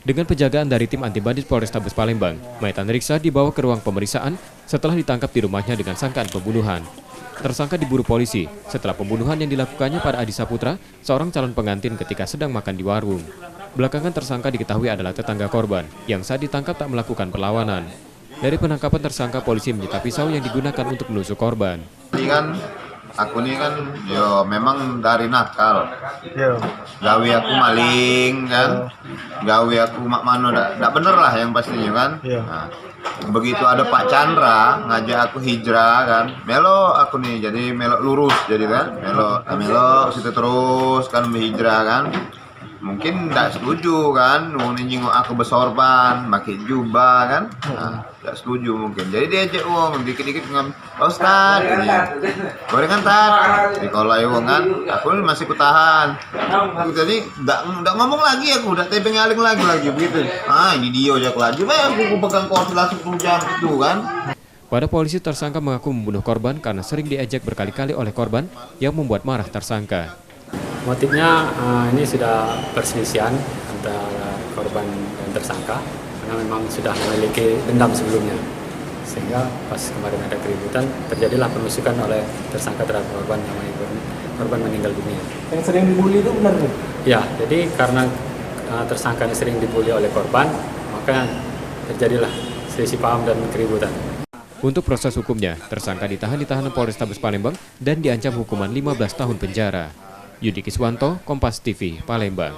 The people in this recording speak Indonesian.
Dengan penjagaan dari tim anti bandit Polrestabes Palembang, Maitan Riksa dibawa ke ruang pemeriksaan setelah ditangkap di rumahnya dengan sangkaan pembunuhan. Tersangka diburu polisi setelah pembunuhan yang dilakukannya pada Adi Saputra, seorang calon pengantin ketika sedang makan di warung. Belakangan tersangka diketahui adalah tetangga korban yang saat ditangkap tak melakukan perlawanan. Dari penangkapan tersangka, polisi menyita pisau yang digunakan untuk menusuk korban. Aku ini kan yo memang dari nakal. Yo. Gawe aku maling kan. Gawe aku mak mano ndak bener lah yang pastinya kan. Nah, begitu ada Pak Chandra ngajak aku hijrah kan. Melo aku nih jadi melok lurus jadi kan. Melo situ terus kan berhijrah kan. Mungkin ndak setuju kan, mau nyinggung aku bersorban, pakai jubah kan, ndak setuju mungkin. Jadi dia ajak uang, dikit-dikit ngam, Ustaz, gorengan tak, dikolai uang kan, aku masih kutahan. Jadi ndak ngomong lagi aku, ndak tebeng aling lagi begitu. Ini dia ajak lagi, aku pegang kursi langsung 10 jam itu kan. Pada polisi, tersangka mengaku membunuh korban karena sering diejek berkali-kali oleh korban yang membuat marah tersangka. Motifnya ini sudah perselisihan antara korban dan tersangka karena memang sudah memiliki dendam sebelumnya, sehingga pas kemarin ada keributan terjadilah penusukan oleh tersangka terhadap korban yang korban meninggal dunia. Yang sering dibully itu benar nih? Ya, jadi karena tersangka sering dibully oleh korban, maka terjadilah selisih paham dan keributan. Untuk proses hukumnya, tersangka ditahan di tahanan Polrestabes Palembang dan diancam hukuman 15 tahun penjara. Yudi Kiswanto, Kompas TV, Palembang.